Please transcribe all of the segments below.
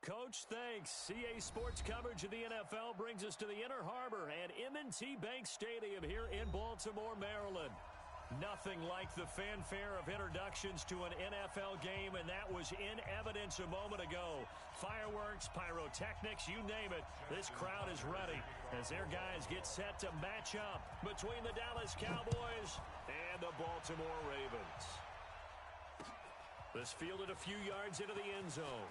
Coach, thanks. CA Sports coverage of the NFL brings us to the Inner Harbor at M&T Bank Stadium here in Baltimore, Maryland. Nothing like the fanfare of introductions to an NFL game, and that was in evidence a moment ago. Fireworks, pyrotechnics, you name it. This crowd is ready as their guys get set to match up between the Dallas Cowboys and the Baltimore Ravens. This fielded a few yards into the end zone.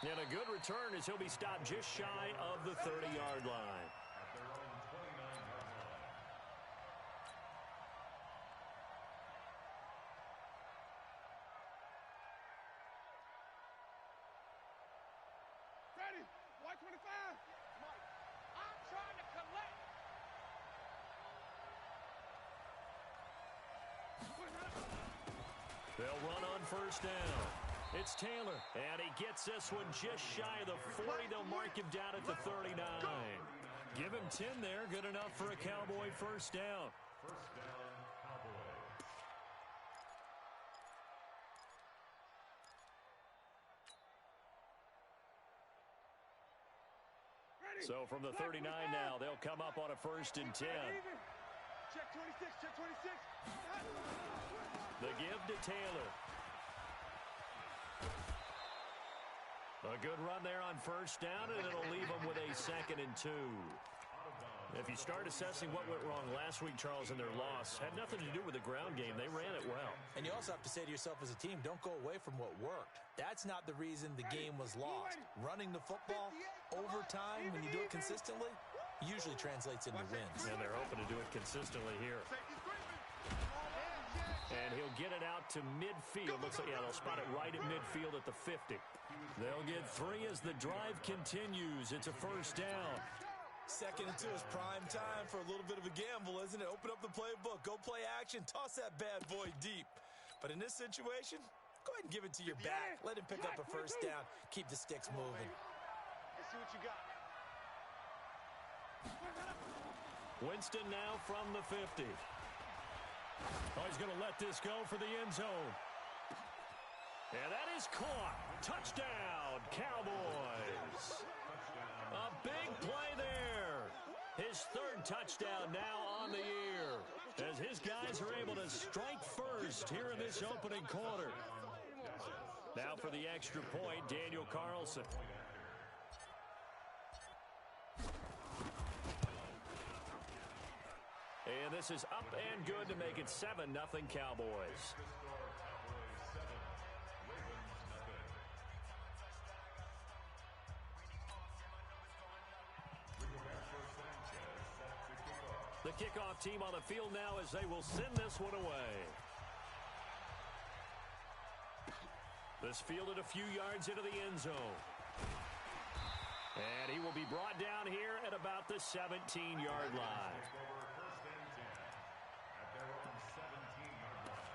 And a good return as he'll be stopped just shy of the 30-yard line. At their own 29-yard line. Ready? 125. Mike, I'm trying to collect. They'll run on first down. It's Taylor, and he gets this one just shy of the 40. They'll mark him down at the 39. Give him 10 there. Good enough for a Cowboy first down. First down, Cowboys. So from the 39 now, they'll come up on a 1st and 10. Check 26, check 26. The give to Taylor. A good run there on first down, and it'll leave them with a 2nd and 2. If you start assessing what went wrong last week, Charles, in their loss, had nothing to do with the ground game. They ran it well. And you also have to say to yourself as a team, don't go away from what worked. That's not the reason the game was lost. Running the football over time, when you do it consistently, usually translates into wins. And they're hoping to do it consistently here. And he'll get it out to midfield. Looks like, yeah, they'll spot it right at midfield at the 50. They'll get 3 as the drive continues. It's a first down. 2nd and 2 is prime time for a little bit of a gamble, isn't it? Open up the playbook, go play action, toss that bad boy deep. But in this situation, go ahead and give it to your back. Let him pick up a first down. Keep the sticks moving. Let's see what you got. Winston now from the 50. Oh, he's going to let this go for the end zone. And that is caught. Touchdown, Cowboys. A big play there. His 3rd touchdown now on the year as his guys are able to strike first here in this opening quarter. Now for the extra point, Daniel Carlson. And this is up and good to make it 7-0 Cowboys. The kickoff team on the field now as they will send this one away. This fielded a few yards into the end zone. And he will be brought down here at about the 17-yard line. First and 10 at their own 17-yard line.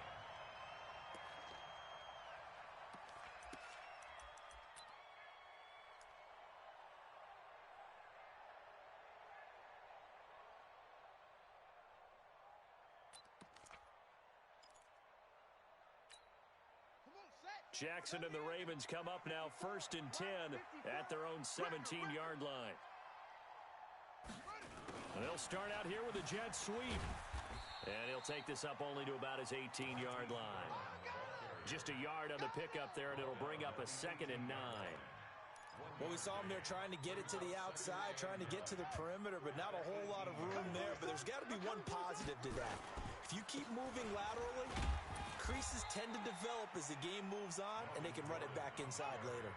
Jackson and the Ravens come up now 1st and 10 at their own 17-yard line. And they'll start out here with a jet sweep. And he'll take this up only to about his 18-yard line. Just a yard on the pickup there, and it'll bring up a 2nd and 9. Well, we saw him there trying to get it to the outside, trying to get to the perimeter, but not a whole lot of room there. But there's got to be one positive to that. If you keep moving laterally, creases tend to develop as the game moves on, and they can run it back inside later.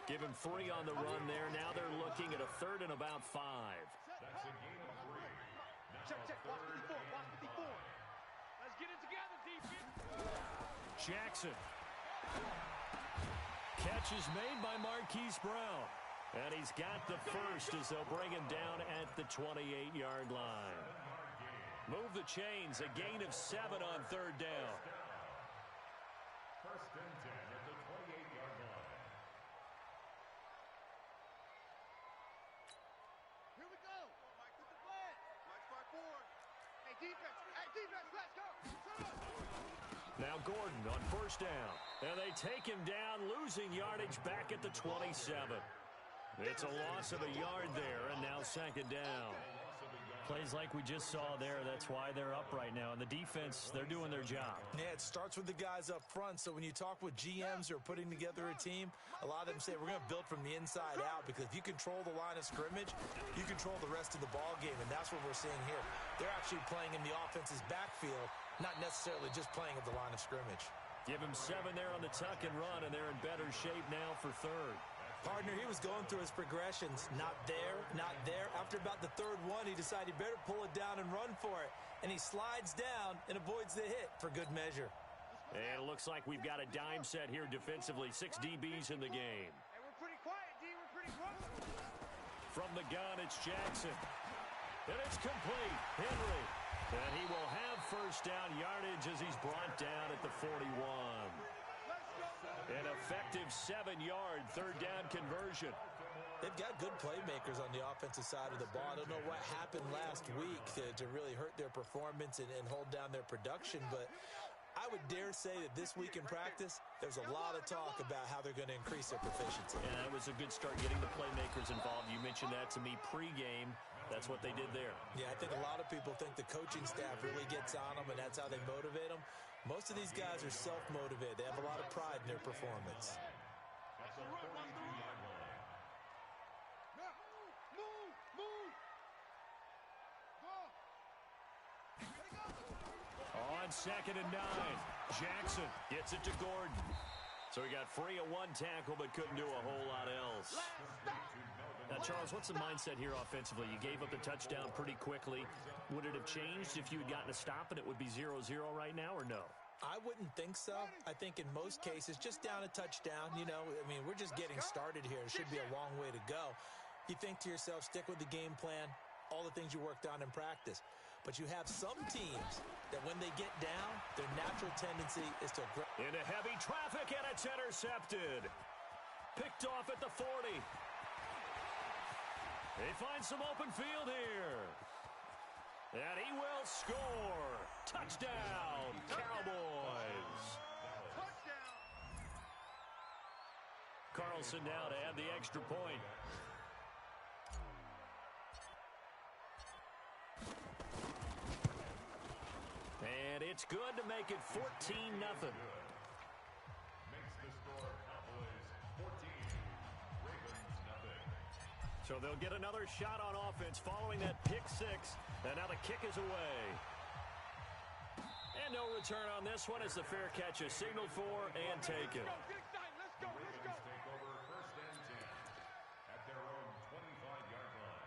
Give him 3 on the run there. Now they're looking at a 3rd and about 5. That's a gain of 3. Now Check. Watch 54. Watch 54. Let's get it together, defense. Jackson. Catch is made by Marquise Brown. And he's got the first as they'll bring him down at the 28-yard line. Move the chains. A gain of 7 on 3rd down. First and 10 at the 28-yard line. Here we go. Mike, put the flag. Mike, start forward. Hey, defense, let's go. Shut up. Now Gordon on first down. And they take him down, losing yardage back at the 27. It's a loss of a yard there, and now second down. Plays like we just saw there, that's why they're up right now. And the defense, they're doing their job. Yeah, it starts with the guys up front. So when you talk with GMs who are putting together a team, a lot of them say we're going to build from the inside out, because if you control the line of scrimmage, you control the rest of the ball game, and that's what we're seeing here. They're actually playing in the offense's backfield, not necessarily just playing at the line of scrimmage. Give him 7 there on the tuck and run, and they're in better shape now for third. Partner, he was going through his progressions. Not there, not there. After about the third one, he decided he better pull it down and run for it. And he slides down and avoids the hit for good measure. And it looks like we've got a dime set here defensively. 6 DBs in the game. Hey, we're pretty quiet, D. We're pretty quiet. From the gun, it's Jackson. And it's complete. Henry. And he will have first down yardage as he's brought down at the 41. An effective 7-yard third down conversion. They've got good playmakers on the offensive side of the ball. I don't know what happened last week to really hurt their performance and hold down their production, but I would dare say that this week in practice, there's a lot of talk about how they're going to increase their proficiency. And that was a good start getting the playmakers involved. You mentioned that to me pregame. That's what they did there. Yeah, I think a lot of people think the coaching staff really gets on them, and that's how they motivate them. Most of these guys are self-motivated. They have a lot of pride in their performance. On 2nd and 9, Jackson gets it to Gordon. So he got free of 1 tackle but couldn't do a whole lot else. Now, Charles, what's the mindset here offensively? You gave up the touchdown pretty quickly. Would it have changed if you had gotten a stop and it would be 0-0 right now, or no? I wouldn't think so. I think in most cases, just down a touchdown, you know, I mean, we're just getting started here. It should be a long way to go. You think to yourself, stick with the game plan, all the things you worked on in practice. But you have some teams that when they get down, their natural tendency is to... Into heavy traffic, and it's intercepted. Picked off at the 40. They find some open field here. And he will score. Touchdown, Cowboys. Touchdown. Carlson now to add the extra point. And it's good to make it 14-0. Makes the score Cowboys 14, Ravens nothing. So they'll get another shot on offense following that pick 6. And now the kick is away. And no return on this one as the fair catch is signaled for and taken. Let's go. Ravens take over 1st and 10 at their own 25-yard line.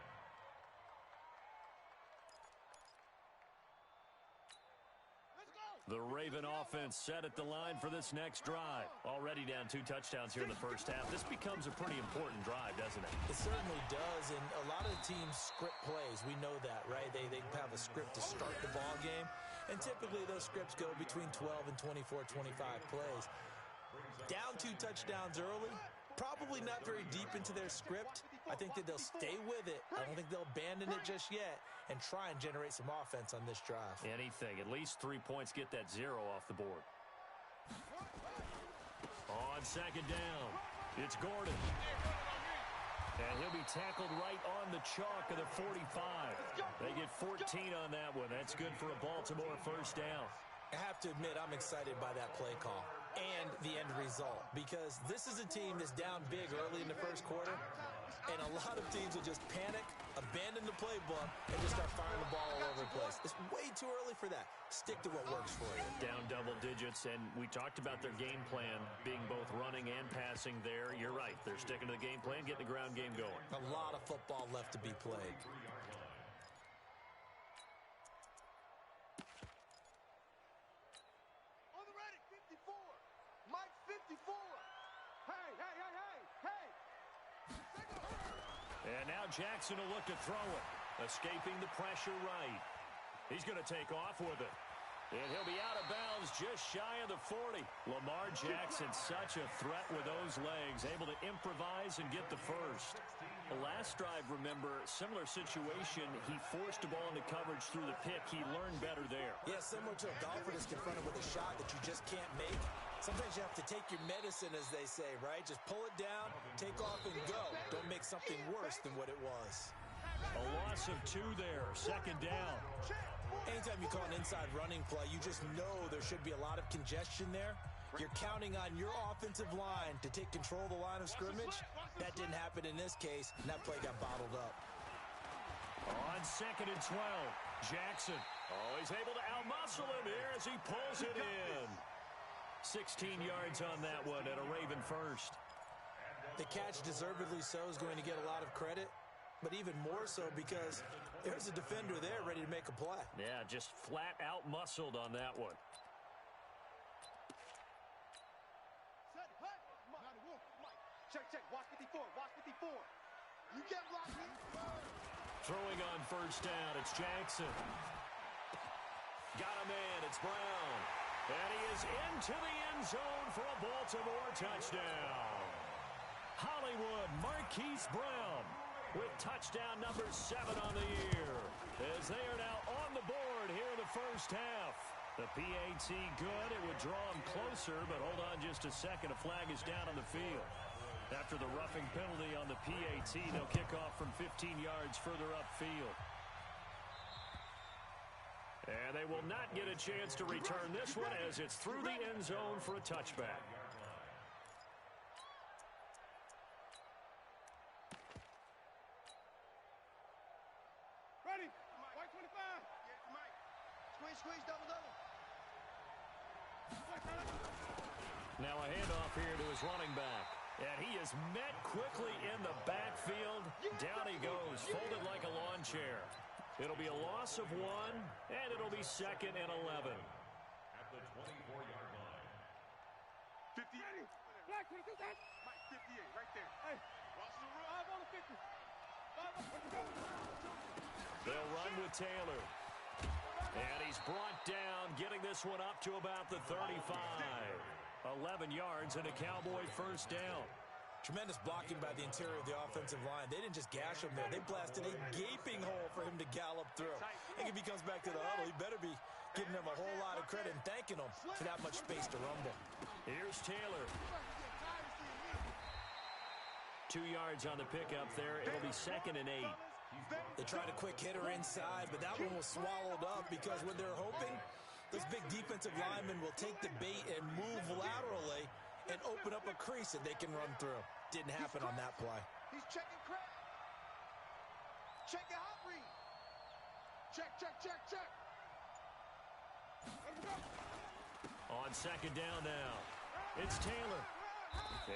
The Raven offense set at the line for this next drive. Already down 2 touchdowns here in the first half. This becomes a pretty important drive, doesn't it? It certainly does, and a lot of teams script plays. We know that, right? They have a script to start the ball game, and typically those scripts go between 12 and 24, 25 plays. Down 2 touchdowns early, probably not very deep into their script. I think that they'll stay with it. I don't think they'll abandon it just yet and try and generate some offense on this drive. Anything. At least 3 points, get that 0 off the board. On 2nd down, it's Gordon. And he'll be tackled right on the chalk of the 45. They get 14 on that one. That's good for a Baltimore first down. I have to admit, I'm excited by that play call and the end result, because this is a team that's down big early in the first quarter, and a lot of teams will just panic, abandon the playbook, and just start firing the ball all over the place. It's way too early for that. Stick to what works for you. Down double digits, and we talked about their game plan being both running and passing there. You're right. They're sticking to the game plan, getting the ground game going. A lot of football left to be played. And now Jackson will look to throw it. Escaping the pressure right. He's going to take off with it. And he'll be out of bounds just shy of the 40. Lamar Jackson, such a threat with those legs. Able to improvise and get the first. Last drive, remember, similar situation. He forced the ball into coverage through the pick. He learned better there. Yeah, similar to a golfer that's confronted with a shot that you just can't make. Sometimes you have to take your medicine, as they say, right? Just pull it down, take off, and go. Don't make something worse than what it was. A loss of 2 there, second down. Anytime you call an inside running play, you just know there should be a lot of congestion there. You're counting on your offensive line to take control of the line of scrimmage. That didn't happen in this case, and that play got bottled up. On 2nd and 12, Jackson. Oh, he's able to outmuscle him here as he pulls it in. 16 yards on that one and a Raven first. The catch, deservedly so, is going to get a lot of credit, but even more so because there's a defender there ready to make a play. Yeah, just flat out muscled on that one. Check. Watch 54. You get blocked. Throwing on first down, it's Jackson. Got a man, it's Brown. And he is into the end zone for a Baltimore touchdown. Hollywood Marquise Brown with touchdown number 7 on the year, as they are now on the board here in the first half. The PAT good. It would draw him closer, but hold on just a second. A flag is down on the field. After the roughing penalty on the PAT, they'll kick off from 15 yards further upfield. And they will not get a chance to return this one as it's through the end zone for a touchback. Ready? White 25. Yeah, Mike. Squeeze, double. Now a handoff here to his running back. And he is met quickly in the backfield. Down he goes, folded like a lawn chair. It'll be a loss of 1, and it'll be 2nd and 11. At the 24-yard line. 50. Black 22. Mike, 58, right there. Hey, watch the run. 5 on the 50. 5 on the 50. They'll run with Taylor. And he's brought down, getting this one up to about the 35. 11 yards and a Cowboy first down. Tremendous blocking by the interior of the offensive line. They didn't just gash him there. They blasted a gaping hole for him to gallop through. I think if he comes back to the huddle, he better be giving them a whole lot of credit and thanking them for that much space to rumble. Here's Taylor. 2 yards on the pickup there. It'll be 2nd and 8. They tried a quick hitter inside, but that one was swallowed up because when they're hoping, those big defensive linemen will take the bait and move laterally and open up a crease that they can run through. Didn't happen on that play. He's checking crack. Check a hot read. Check. On 2nd down now, it's Taylor.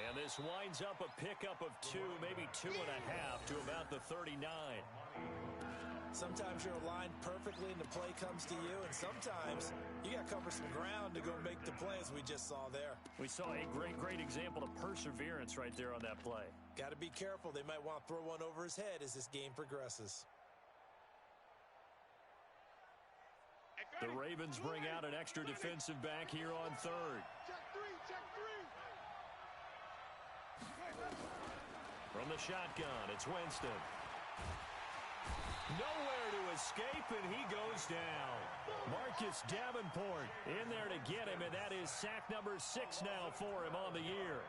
And this winds up a pickup of 2, maybe 2.5 to about the 39. Sometimes you're aligned perfectly and the play comes to you, and sometimes you got to cover some ground to go make the play, as we just saw there. We saw a great example of perseverance right there on that play. Got to be careful. They might want to throw one over his head as this game progresses. The Ravens bring out an extra defensive back here on 3rd. Check 3. From the shotgun, it's Winston. Nowhere to escape, and he goes down. Marcus Davenport in there to get him, and that is sack number 6 now for him on the year.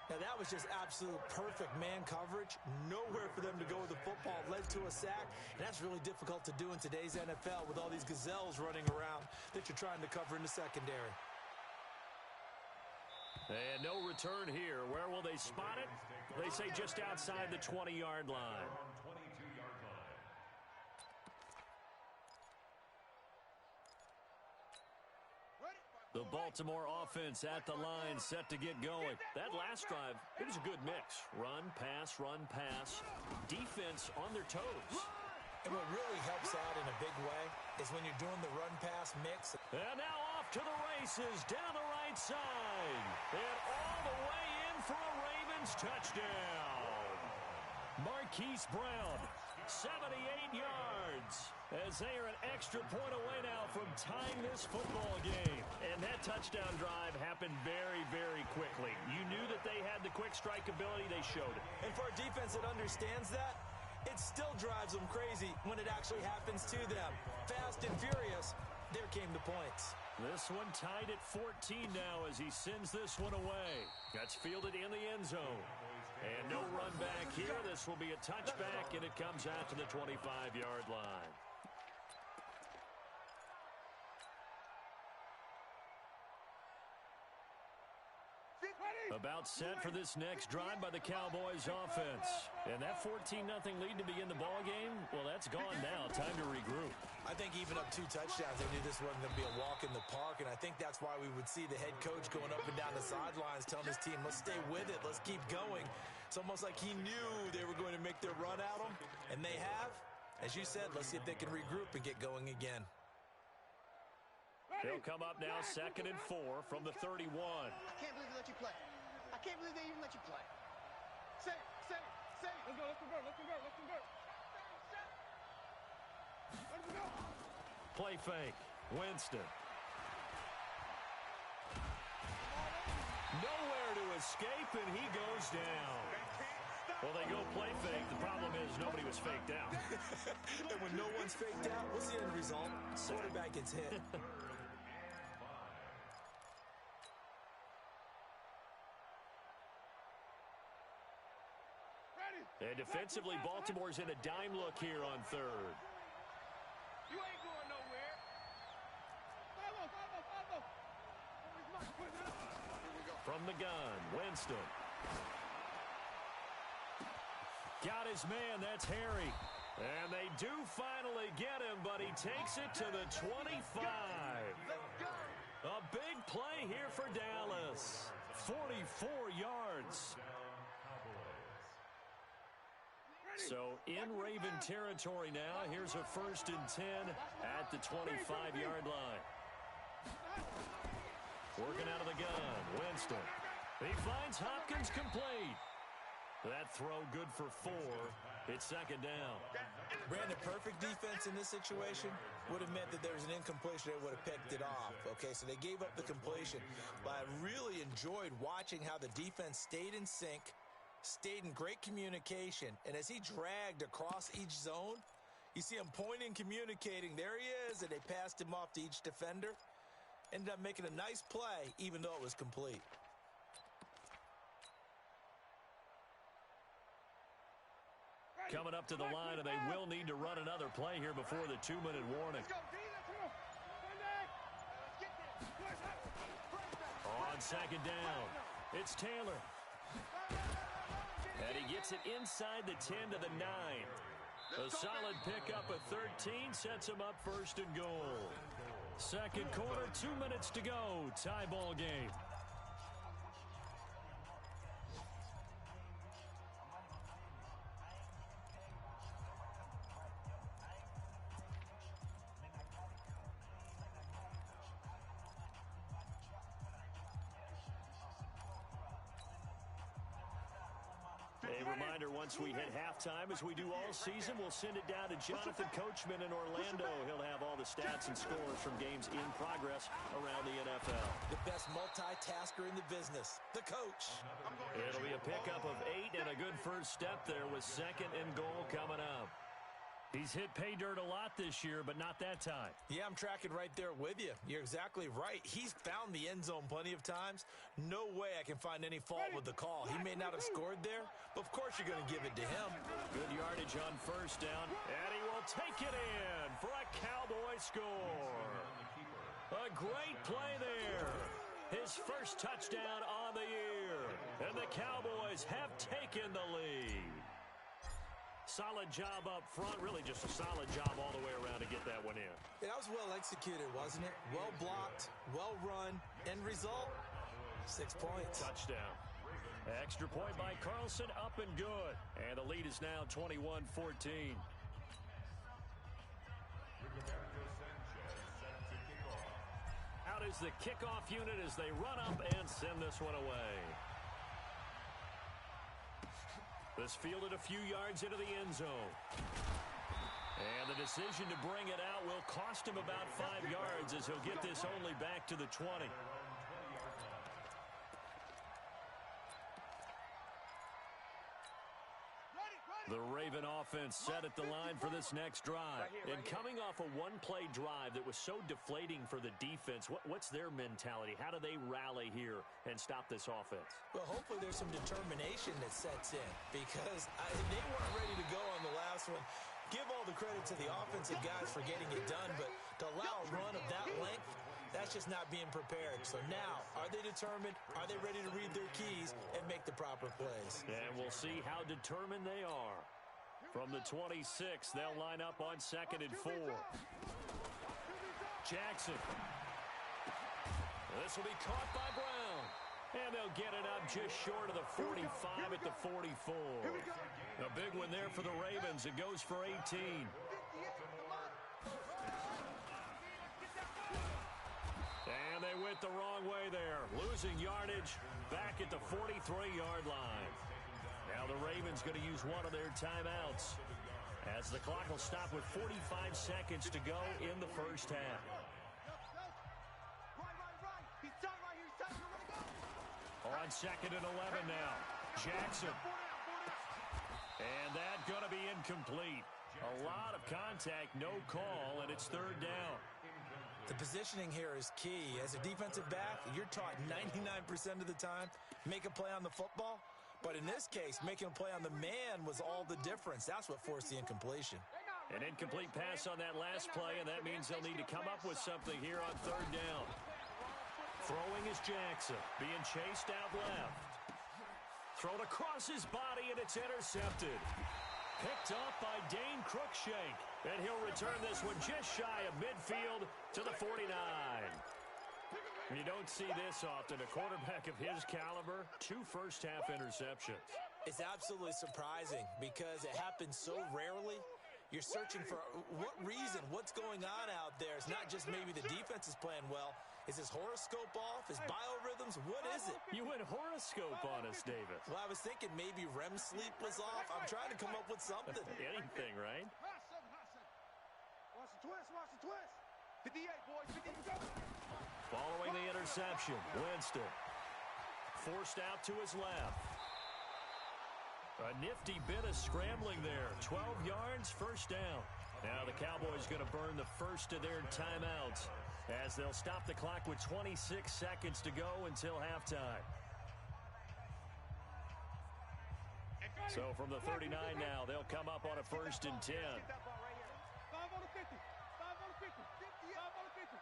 Now, that was just absolute perfect man coverage. Nowhere for them to go with the football. Led to a sack, and that's really difficult to do in today's NFL with all these gazelles running around that you're trying to cover in the secondary. And no return here. Where will they spot it? They say just outside the 20-yard line. The Baltimore offense at the line, set to get going. That last drive, it was a good mix. Run, pass. Defense on their toes. And what really helps out in a big way is when you're doing the run-pass mix. And now off to the races down the right side. And all the way in for a Ravens touchdown. Marquise Brown, 78 yards, as they are an extra point away now from tying this football game. And that touchdown drive happened very, very quickly. You knew that they had the quick strike ability. They showed it. And for a defense that understands that, it still drives them crazy when it actually happens to them. Fast and furious, there came the points. This one tied at 14 now as he sends this one away. That's fielded in the end zone. And no run back here. This will be a touchback, and it comes out to the 25-yard line. About set for this next drive by the Cowboys offense. And that 14-0 lead to begin the ball game, well, that's gone now. Time to regroup. I think even up 2 touchdowns, they knew this wasn't going to be a walk in the park, and I think that's why we would see the head coach going up and down the sidelines telling his team, let's stay with it, let's keep going. It's almost like he knew they were going to make their run at him, and they have. As you said, let's see if they can regroup and get going again. They'll come up now 2nd and 4 from the 31. I can't believe they let you play. I can't believe they even let you play. Say it. Let's go, let's convert. Let him go. Play fake. Winston. Nowhere to escape, and he goes down. Well, they go play fake. The problem is nobody was faked out. And when no one's faked out, what's the end result? Quarterback gets hit. And defensively, Baltimore's in a dime look here on 3rd. You ain't going nowhere. From the gun, Winston. Got his man, that's Harry. And they do finally get him, but he takes it to the 25. A big play here for Dallas. 44 yards. So in Raven territory now. Here's a 1st and 10 at the 25-yard line. Working out of the gun, Winston. He finds Hopkins complete. That throw good for 4. It's 2nd down. Brandon, perfect defense in this situation would have meant that there was an incompletion. They would have picked it off. Okay, so they gave up the completion. But I really enjoyed watching how the defense stayed in sync, stayed in great communication, and as he dragged across each zone, you see him pointing, communicating. There he is, and they passed him off to each defender. Ended up making a nice play, even though it was complete. Coming up to the line, and they will need to run another play here before the 2-minute warning. On 2nd down, it's Taylor. And he gets it inside the 10 to the 9. A solid pickup of 13 sets him up 1st and goal. 2nd quarter, 2 minutes to go. Tie ball game. A reminder, once we hit halftime, as we do all season, we'll send it down to Jonathan Coachman in Orlando. He'll have all the stats and scores from games in progress around the NFL. The best multitasker in the business, the coach. It'll be a pickup of 8 and a good first step there with 2nd and goal coming up. He's hit pay dirt a lot this year, but not that time. Yeah, I'm tracking right there with you. You're exactly right. He's found the end zone plenty of times. No way I can find any fault with the call. He may not have scored there, but of course you're going to give it to him. Good yardage on 1st down, and he will take it in for a Cowboy score. A great play there. His first touchdown on the year, and the Cowboys have taken the lead. Solid job up front, really just a solid job all the way around to get that one in. Yeah, that was well executed, wasn't it? Well blocked, well run, end result, 6 points. Touchdown. Extra point by Carlson, up and good. And the lead is now 21-14. Out is the kickoff unit as they run up and send this one away. This fielded a few yards into the end zone. And the decision to bring it out will cost him about 5 yards as he'll get this only back to the 20. The Raven offense set at the line for this next drive. And coming off a one-play drive that was so deflating for the defense, what's their mentality? How do they rally here and stop this offense? Well, hopefully there's some determination that sets in because they weren't ready to go on the last one. Give all the credit to the offensive guys for getting it done, but to allow a run of that length, that's just not being prepared. So now, are they determined? Are they ready to read their keys and make the proper plays? And we'll see how determined they are. From the 26, they'll line up on 2nd and 4. Jackson. This will be caught by Brown. And they'll get it up just short of the 45 at the 44. A big one there for the Ravens. It goes for 18. And they went the wrong way there. Losing yardage back at the 43-yard line. Now the Ravens going to use one of their timeouts as the clock will stop with 45 seconds to go in the first half. On 2nd and 11 now. Jackson. And that going to be incomplete. A lot of contact, no call, and it's 3rd down. The positioning here is key. As a defensive back, you're taught 99% of the time, make a play on the football. But in this case, making a play on the man was all the difference. That's what forced the incompletion. An incomplete pass on that last play, and that means they'll need to come up with something here on 3rd down. Throwing is Jackson, being chased out left. Thrown across his body, and it's intercepted. Picked up by Dane Cruikshank. And he'll return this one just shy of midfield to the 49. You don't see this often. A quarterback of his caliber, 2 first-half interceptions. It's absolutely surprising because it happens so rarely. You're searching for what reason, what's going on out there. It's not just maybe the defense is playing well. Is his horoscope off? His biorhythms? What is it? You went horoscope on us, Davis. Well, I was thinking maybe REM sleep was off. I'm trying to come up with something. Anything, right? Watch the twist, watch the twist. 58, boys, 58. Following the interception, Winston. Forced out to his left. A nifty bit of scrambling there. 12 yards, first down. Now the Cowboys going to burn the first of their timeouts as they'll stop the clock with 26 seconds to go until halftime. So from the 39 now, they'll come up on a 1st and 10. 5 on the 50. 5 on the 50. 5 on the 50.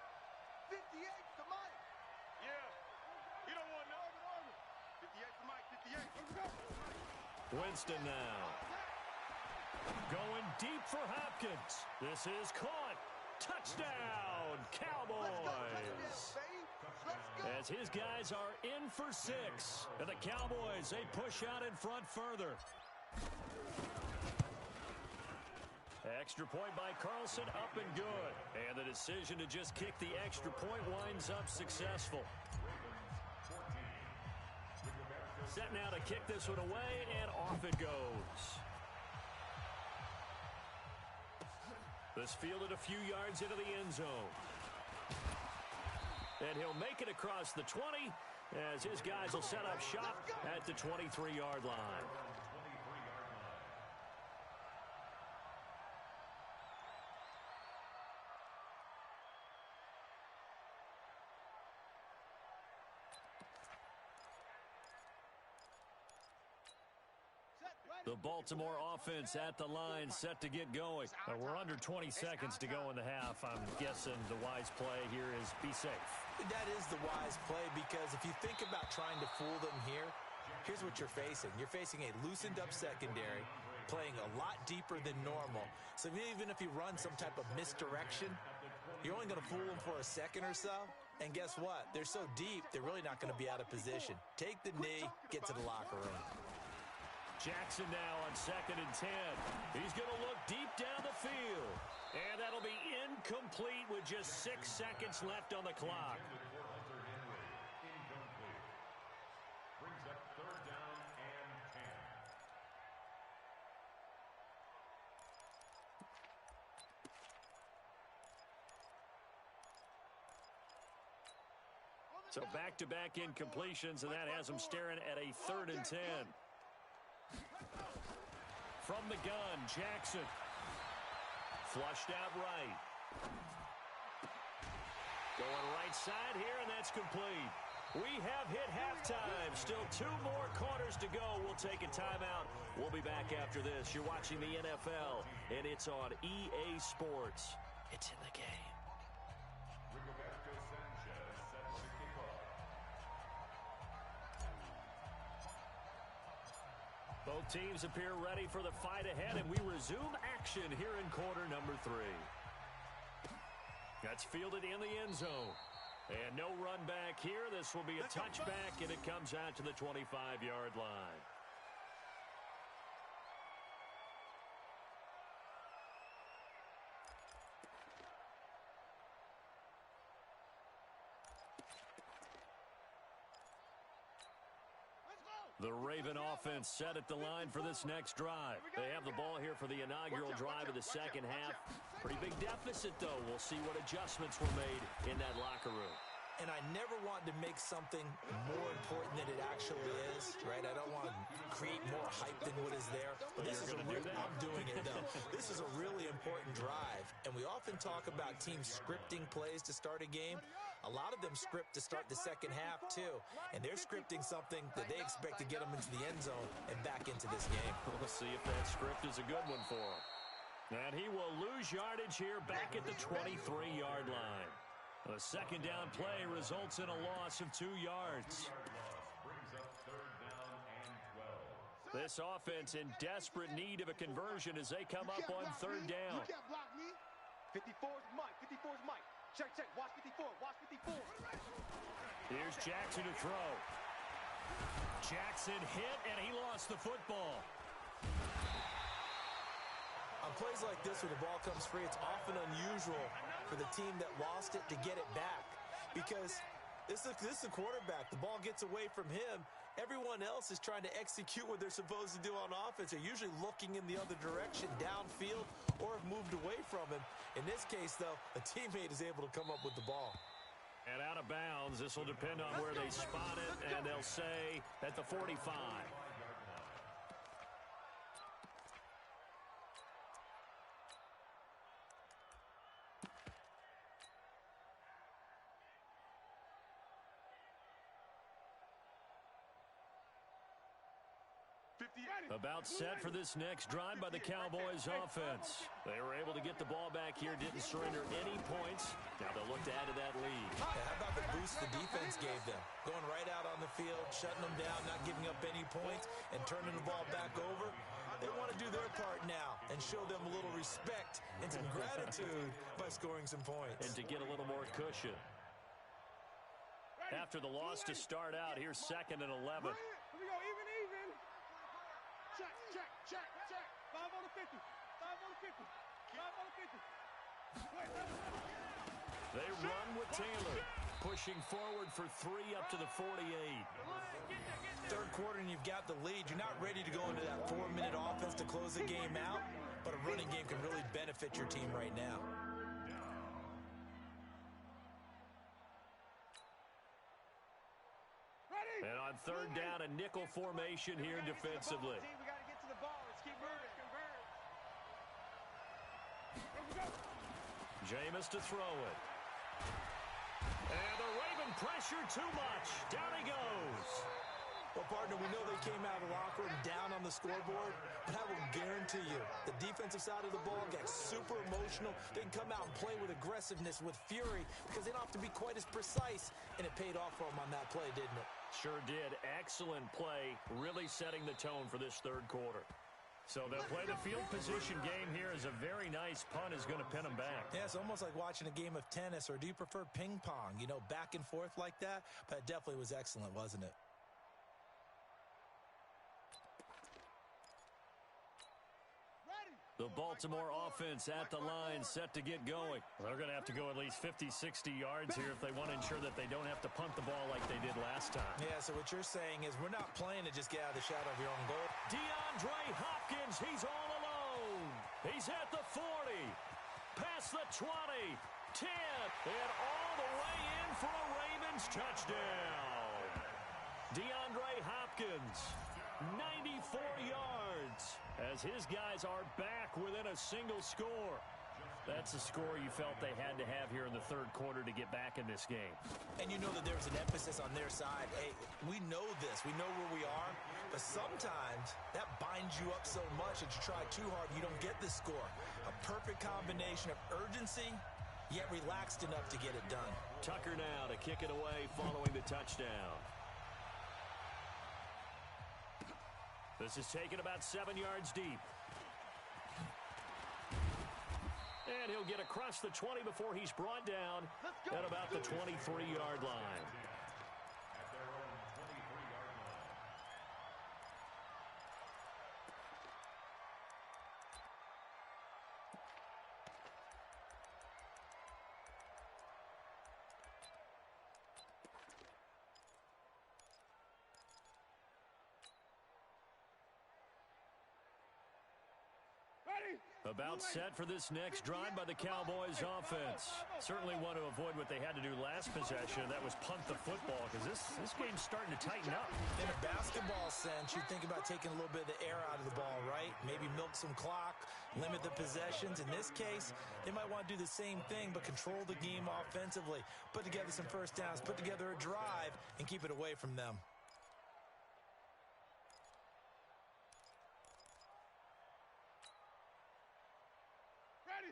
58 to Mike. Yeah. You don't want no. 58 to Mike. 58. Let's go. Winston now. Going deep for Hopkins. This is caught. Touchdown, Cowboys. As his guys are in for 6. And the Cowboys, they push out in front further. Extra point by Carlson, up and good. And the decision to just kick the extra point winds up successful. Set now to kick this one away, and off it goes. This fielded a few yards into the end zone. And he'll make it across the 20 as his guys will set up shop at the 23-yard line. The Baltimore offense at the line set to get going. We're under 20 seconds to go in the half. I'm guessing the wise play here is be safe. That is the wise play because if you think about trying to fool them here, here's what you're facing. You're facing a loosened up secondary, playing a lot deeper than normal. So even if you run some type of misdirection, you're only going to fool them for a second or so. And guess what? They're so deep, they're really not going to be out of position. Take the knee, get to the locker room. Jackson now on 2nd and 10. He's going to look deep down the field. And that'll be incomplete with just 6 seconds left on the clock. Brings up 3rd down and 10. So back-to-back incompletions, and that has them staring at a 3rd and 10. From the gun, Jackson. Flushed out right. Going right side here, and that's complete. We have hit halftime. Still 2 more quarters to go. We'll take a timeout. We'll be back after this. You're watching the NFL, and it's on EA Sports. It's in the game. Both teams appear ready for the fight ahead, and we resume action here in quarter number 3. That's fielded in the end zone. And no run back here. This will be a touchback, and it comes out to the 25-yard line. The Raven offense set at the line for this next drive. They have the ball here for the inaugural drive of the second half. Pretty big deficit, though. We'll see what adjustments were made in that locker room. And I never want to make something more important than it actually is, right? I don't want to create more hype than what is there. But this is I'm doing it, though. This is a really important drive. And we often talk about teams scripting plays to start a game. A lot of them script to start the second half, too. And they're scripting something that they expect to get them into the end zone and back into this game. We'll see if that script is a good one for him. And he will lose yardage here back at the 23-yard line. The second down play results in a loss of 2 yards. This offense in desperate need of a conversion as they come up on 3rd down. You can't block me. 54's Mike. 54's Mike. Check. Watch 54. Watch 54. Here's Jackson to throw. Jackson hit, and he lost the football. On plays like this where the ball comes free, it's often unusual for the team that lost it to get it back. Because this is a quarterback. The ball gets away from him. Everyone else is trying to execute what they're supposed to do on offense. They're usually looking in the other direction, downfield, or have moved away from him. In this case, though, a teammate is able to come up with the ball. And out of bounds, this will depend on where they spot it, and they'll say at the 45. About set for this next drive by the Cowboys offense. They were able to get the ball back here, didn't surrender any points. Now they'll look to add to that lead. Yeah, how about the boost the defense gave them? Going right out on the field, shutting them down, not giving up any points, and turning the ball back over. They want to do their part now and show them a little respect and some gratitude by scoring some points. And to get a little more cushion. After the loss to start out, here's 2nd and 11. Here we go, even. Check. 5 on the 50. 5 on the 50. 5 on the 50. They run with Taylor, pushing forward for 3 up to the 48. Third quarter and you've got the lead. You're not ready to go into that 4-minute offense to close the game out, but a running game can really benefit your team right now. And on 3rd down, a nickel formation here defensively. We got to get to the ball. Let's keep moving. Jameis to throw it. And the Raven pressure too much. Down he goes. Well, partner, we know they came out of the locker room down on the scoreboard, but I will guarantee you the defensive side of the ball gets super emotional. They can come out and play with aggressiveness, with fury, because they don't have to be quite as precise, and it paid off for them on that play, didn't it? Sure did. Excellent play, really setting the tone for this 3rd quarter. So they'll play the field position game here as a very nice punt is going to pin them back. Yeah, it's almost like watching a game of tennis, or do you prefer ping pong, back and forth like that? But it definitely was excellent, wasn't it? The Baltimore offense at the line, set to get going. They're going to have to go at least 50, 60 yards here if they want to ensure that they don't have to punt the ball like they did last time. Yeah, so what you're saying is we're not playing to just get out of the shadow of your own goal. DeAndre Hopkins, he's all alone. He's at the 40. Past the 20, 10, and all the way in for a Ravens touchdown. DeAndre Hopkins, 94 yards, as his guys are back within a single score. That's a score you felt they had to have here in the third quarter to get back in this game. And you know that there's an emphasis on their side. Hey, we know this. We know where we are. But sometimes that binds you up so much that you try too hard and you don't get the score. A perfect combination of urgency, yet relaxed enough to get it done. Tucker now to kick it away following the touchdown. This is taken about 7 yards deep. And he'll get across the 20 before he's brought down at about the 23-yard line. At their own 23-yard line. About set for this next drive by the Cowboys offense. Certainly want to avoid what they had to do last possession. That was punt the football, because this game's starting to tighten up. In a basketball sense, you think about taking a little bit of the air out of the ball, right? Maybe milk some clock, limit the possessions. In this case, they might want to do the same thing, but control the game offensively. Put together some first downs, put together a drive, and keep it away from them.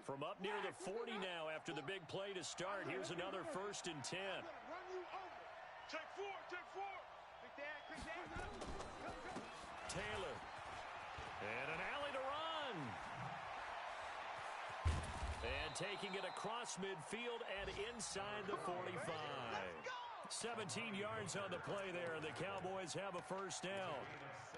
From up near the 40 now after the big play to start. Here's another 1st and 10. Take four. Taylor. And an alley to run. And taking it across midfield and inside the 45. 17 yards on the play there, and the Cowboys have a first down.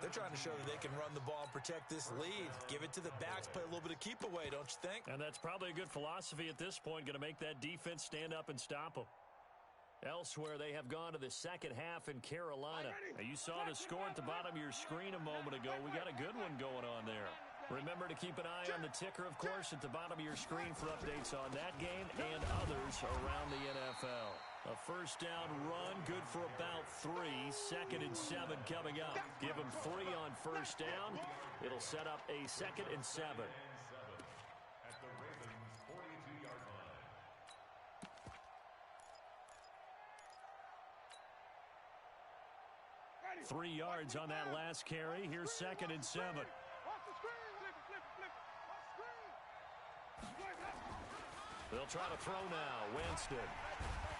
They're trying to show that they can run the ball and protect this lead. Give it to the backs, play a little bit of keep away, don't you think? And that's probably a good philosophy at this point, going to make that defense stand up and stop them. Elsewhere, they have gone to the second half in Carolina. Now, you saw the score at the bottom of your screen a moment ago. We got a good one going on there. Remember to keep an eye on the ticker, of course, at the bottom of your screen for updates on that game and others around the NFL. A first down run, good for about 3. 2nd and 7 coming up. Give them 3 on first down. It'll set up a 2nd and 7. At the Ravens' 42-yard line. 3 yards on that last carry. Here's 2nd and 7. They'll try to throw now. Winston.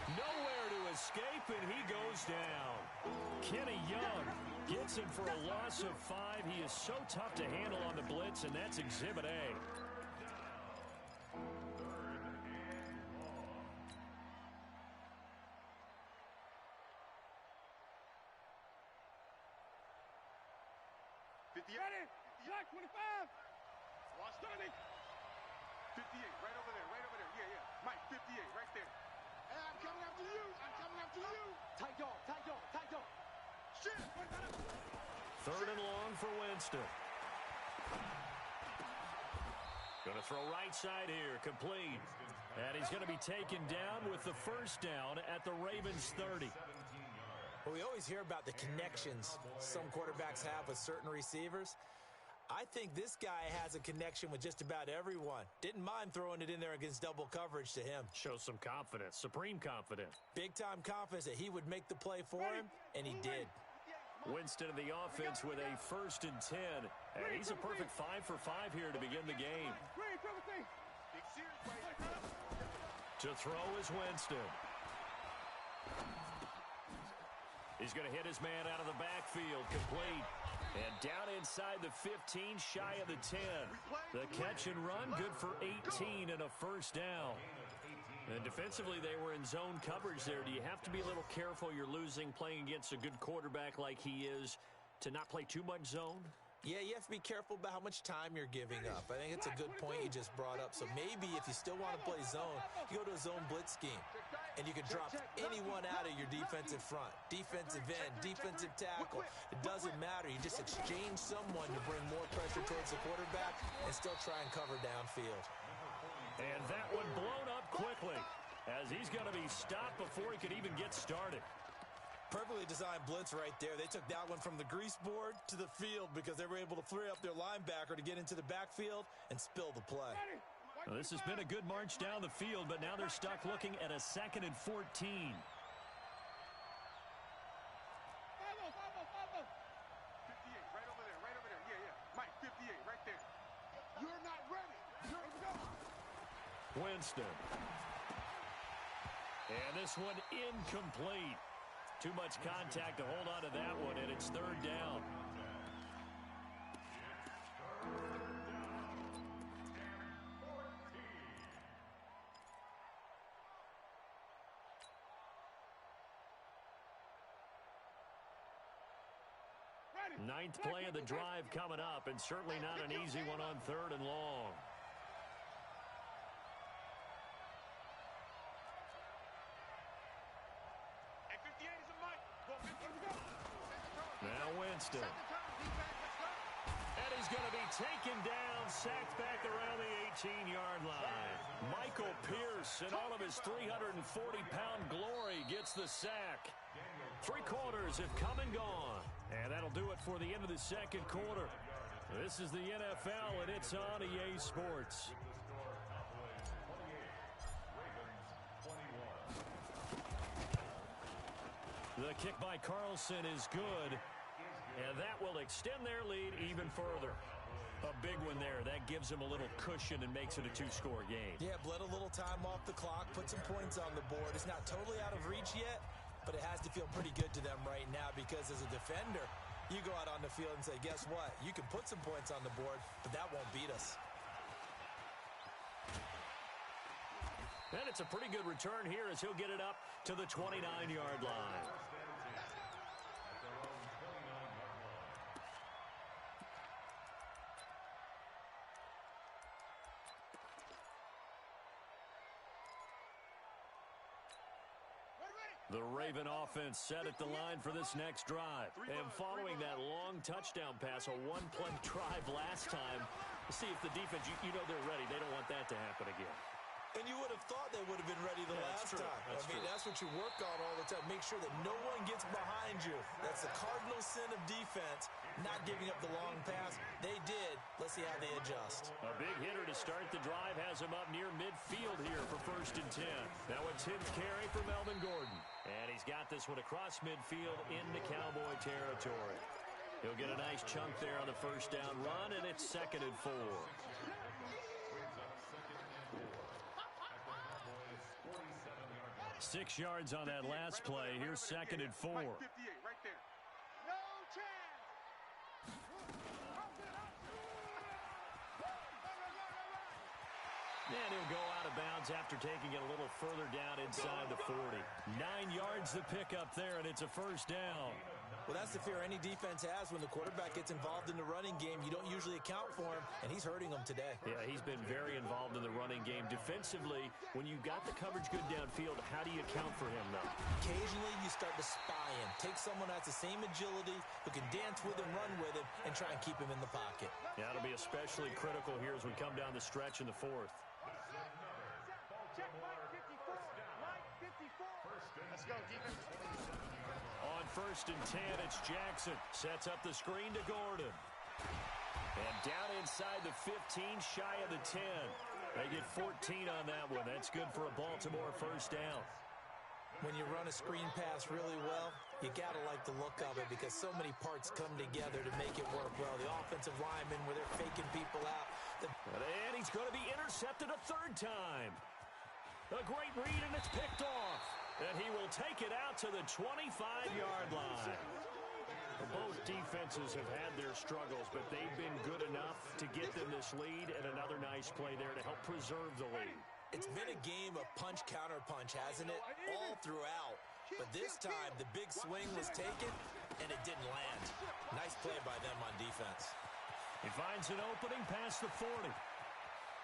Nowhere to escape, and he goes down. Kenny Young gets him for a loss of 5. He is so tough to handle on the blitz, and that's Exhibit A. Ready? Black 25. Watch 30. 58, right over there. Yeah. Mike, 58, right there. Hey, I'm coming after you. Tight dog. Shit. 3rd and long for Winston. Going to throw right side here, complete. And he's going to be taken down with the first down at the Ravens 30. Well, we always hear about the connections some quarterbacks have with certain receivers. I think this guy has a connection with just about everyone. Didn't mind throwing it in there against double coverage to him. Shows some confidence, supreme confidence. Big-time confidence that he would make the play for him, and he did. Winston in the offense with a 1st and 10. And he's a perfect 5 for 5 here to begin the game. To throw is Winston. He's going to hit his man out of the backfield, complete. And down inside the 15, shy of the 10. The catch and run, good for 18 and a first down. And defensively, they were in zone coverage there. Do you have to be a little careful? You're losing, playing against a good quarterback like he is, to not play too much zone? Yeah, you have to be careful about how much time you're giving up. I think it's a good point you just brought up. So maybe if you still want to play zone, you go to a zone blitz scheme. and you can drop anyone out of your defensive front. Defensive end, defensive tackle. It doesn't matter. You just exchange someone to bring more pressure towards the quarterback and still try and cover downfield. And that one blown up quickly as he's going to be stopped before he could even get started. Perfectly designed blitz right there. They took that one from the grease board to the field because they were able to free up their linebacker to get into the backfield and spill the play. Well, this has been a good march down the field, but now they're stuck looking at a 2nd and 14. 58, right over there, right over there. Yeah, yeah. Mike, 58, right there. You're not ready. Here we go. Winston. And this one incomplete. Too much contact to hold on to that one, and it's 3rd down. Ninth play of the drive coming up, and certainly not an easy one on 3rd and long. At 58 is a Mike. Go, 50, go. Now Winston. And he's going to be taken down, sacked back around the 18-yard line. Michael Pierce, in all of his 340-pound glory, gets the sack. 3 quarters have come and gone. And that'll do it for the end of the 2nd quarter. This is the NFL, and it's on EA Sports. The kick by Carlson is good, and that will extend their lead even further. A big one there. That gives them a little cushion and makes it a 2-score game. Yeah, bled a little time off the clock, put some points on the board. It's not totally out of reach yet, but it has to feel pretty good to them right now because as a defender, you go out on the field and say, guess what? You can put some points on the board, but that won't beat us. And it's a pretty good return here as he'll get it up to the 29-yard line. The Raven offense set at the line for this next drive. And following that long touchdown pass, a one-play drive last time, see if the defense, you know they're ready. They don't want that to happen again. And you would have thought they would have been ready the last time. That's what you work on all the time. Make sure that no one gets behind you. That's the cardinal sin of defense, not giving up the long pass. They did. Let's see how they adjust. A big hitter to start the drive has him up near midfield here for 1st and 10. Now a 10th carry for Melvin Gordon. And he's got this one across midfield into Cowboy territory. He'll get a nice chunk there on the 1st down run, and it's 2nd and 4. 6 yards on that last play. Here's 2nd and 4. 58, right there. No chance. And he'll go out of bounds after taking it a little further down inside the 40. 9 yards the pickup there, and it's a 1st down. Well, that's the fear any defense has when the quarterback gets involved in the running game. You don't usually account for him, and he's hurting them today. Yeah, he's been very involved in the running game. Defensively, when you've got the coverage good downfield, how do you account for him, though? Occasionally, you start to spy him. Take someone that has the same agility, who can dance with him, run with him, and try and keep him in the pocket. Yeah, it'll be especially critical here as we come down the stretch in the 4th. Check Mike 54. Mike 54. Let's go, defense. On 1st and 10, it's Jackson. Sets up the screen to Gordon. And down inside the 15, shy of the 10. They get 14 on that one. That's good for a Baltimore 1st down. When you run a screen pass really well, you got to like the look of it because so many parts come together to make it work well. The offensive linemen, where they're faking people out. And he's going to be intercepted a 3rd time. A great read, and it's picked off. And he will take it out to the 25-yard line. Both defenses have had their struggles, but they've been good enough to get them this lead, and another nice play there to help preserve the lead. It's been a game of punch-counter-punch, hasn't it? All throughout. But this time, the big swing was taken, and it didn't land. Nice play by them on defense. He finds an opening past the 40.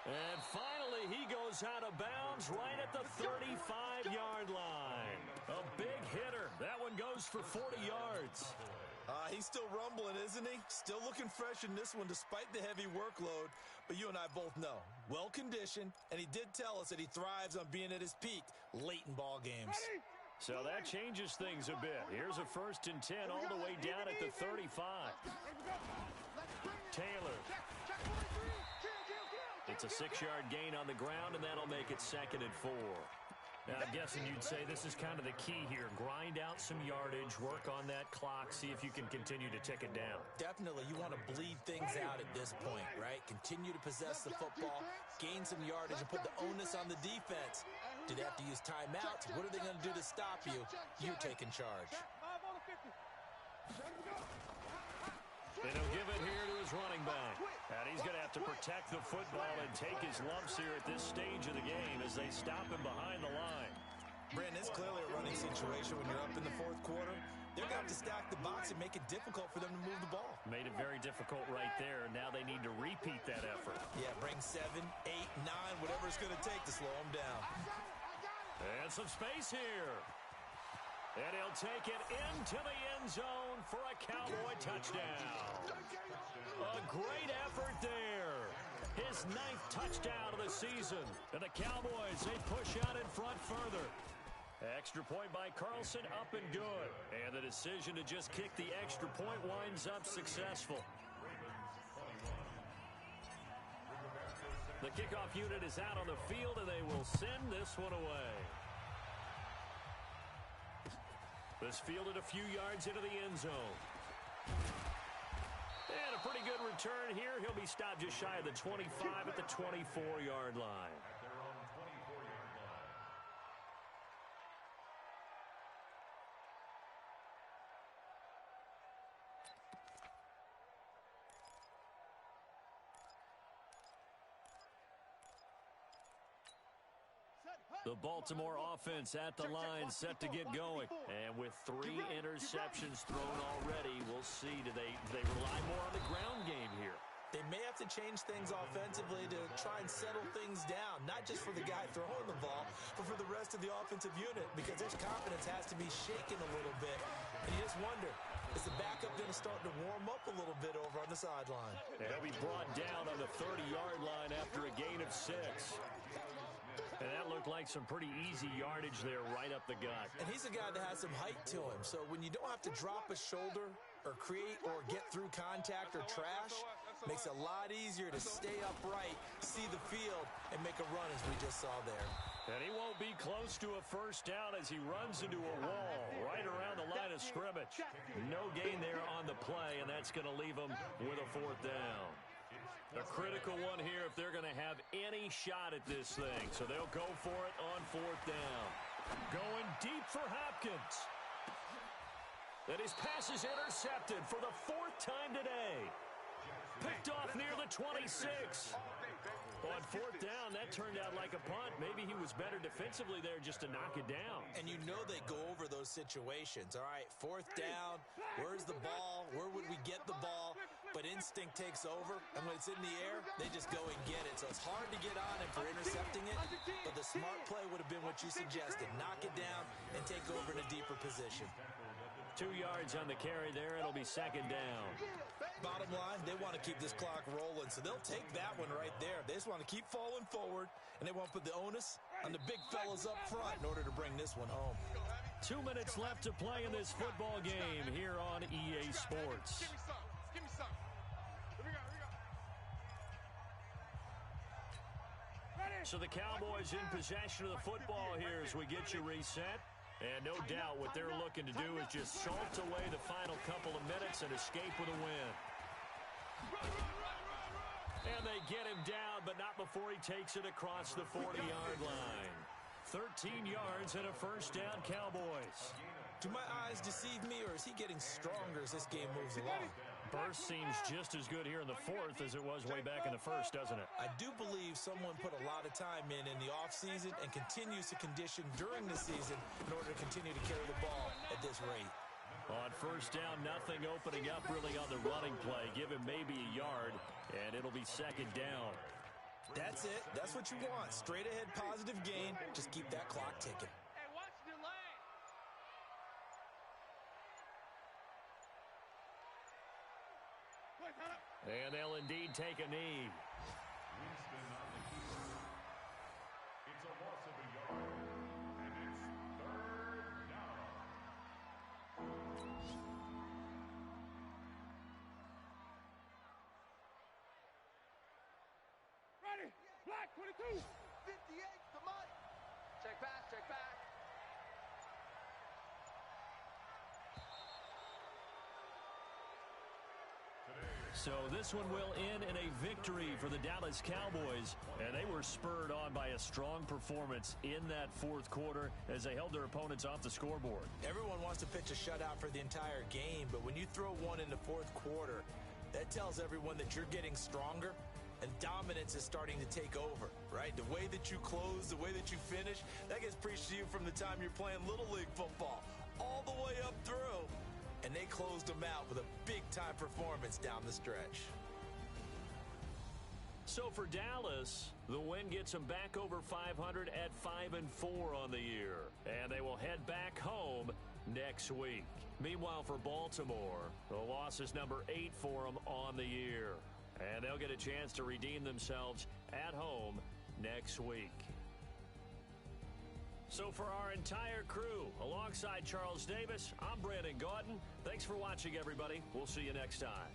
And finally, he goes out of bounds right at the 35-yard line. A big hitter. That one goes for 40 yards. He's still rumbling, isn't he? Still looking fresh in this one despite the heavy workload. But you and I both know, well-conditioned, and he did tell us that he thrives on being at his peak late in ball games. So that changes things a bit. Here's a 1st and 10 all the way down at the 35. Taylor. It's a 6-yard gain on the ground, and that'll make it 2nd and 4. Now, I'm guessing you'd say this is kind of the key here. Grind out some yardage, work on that clock, see if you can continue to tick it down. Definitely, you want to bleed things out at this point, right? Continue to possess the football, gain some yardage, and put the onus on the defense. Do they have to use timeouts? What are they going to do to stop you? You're taking charge. And he'll give it here to his running back. And he's going to have to protect the football and take his lumps here at this stage of the game as they stop him behind the line. Brandon, it's clearly a running situation when you're up in the 4th quarter. They're going to have to stack the box and make it difficult for them to move the ball. Made it very difficult right there. Now they need to repeat that effort. Yeah, bring 7, 8, 9, whatever it's going to take to slow them down. And some space here. And he'll take it into the end zone for a Cowboy touchdown. A great effort there. His 9th touchdown of the season. And the Cowboys, they push out in front further. Extra point by Carlson, up and good. And the decision to just kick the extra point winds up successful. The kickoff unit is out on the field, and they will send this one away. This fielded a few yards into the end zone. And a pretty good return here. He'll be stopped just shy of the 25 at the 24-yard line. The Baltimore offense at the line, set to get going. And with 3 interceptions thrown already, we'll see. Do they rely more on the ground game here? They may have to change things offensively to try and settle things down, not just for the guy throwing the ball, but for the rest of the offensive unit, because his confidence has to be shaken a little bit. And you just wonder, is the backup going to start to warm up a little bit over on the sideline? And he'll be brought down on the 30-yard line after a gain of 6. And that looked like some pretty easy yardage there right up the gut. And he's a guy that has some height to him. So when you don't have to drop a shoulder or create or get through contact or trash, makes it a lot easier to stay upright, see the field, and make a run as we just saw there. And he won't be close to a first down as he runs into a wall right around the line of scrimmage. No gain there on the play, and that's going to leave him with a 4th down. A critical one here if they're going to have any shot at this thing. So they'll go for it on 4th down. Going deep for Hopkins. And his pass is intercepted for the 4th time today. Picked off near the 26. On 4th down, that turned out like a punt. Maybe he was better defensively there just to knock it down. And you know they go over those situations. All right, 4th down, where's the ball? Where would we get the ball? But instinct takes over, and when it's in the air, they just go and get it. So it's hard to get on him for intercepting it, but the smart play would have been what you suggested. Knock it down and take over in a deeper position. 2 yards on the carry there. It'll be 2nd down. Bottom line, they want to keep this clock rolling, so they'll take that one right there. They just want to keep falling forward, and they won't put the onus on the big fellas up front in order to bring this one home. 2 minutes left to play in this football game here on EA Sports. Give me some. Here we go. So the Cowboys in possession of the football here as we get you reset. And no doubt what they're looking to do is just salt away the final couple of minutes and escape with a win. And they get him down, but not before he takes it across the 40-yard line. 13 yards and a first down, Cowboys. Do my eyes deceive me, or is he getting stronger as this game moves along? Burst seems just as good here in the 4th as it was way back in the 1st, doesn't it? I do believe someone put a lot of time in the offseason and continues to condition during the season in order to continue to carry the ball at this rate. On first down, nothing opening up really on the running play. Give him maybe a yard, and it'll be 2nd down. That's it. That's what you want. Straight ahead positive gain. Just keep that clock ticking. Hey, watch the delay. And they'll indeed take a knee. Winston on the keeper. It's a loss of a yard. And it's third down. Ready. Black 22. 58 to Mike. Check back, check back. So this one will end in a victory for the Dallas Cowboys, and they were spurred on by a strong performance in that fourth quarter as they held their opponents off the scoreboard. Everyone wants to pitch a shutout for the entire game, but when you throw one in the fourth quarter, that tells everyone that you're getting stronger and dominance is starting to take over, right? The way that you close, the way that you finish, that gets preached to you from the time you're playing Little League football all the way up through. And they closed them out with a big-time performance down the stretch. So for Dallas, the win gets them back over 500 at 5-4 on the year. And they will head back home next week. Meanwhile, for Baltimore, the loss is number 8 for them on the year. And they'll get a chance to redeem themselves at home next week. So for our entire crew, alongside Charles Davis, I'm Brandon Gaudin. Thanks for watching, everybody. We'll see you next time.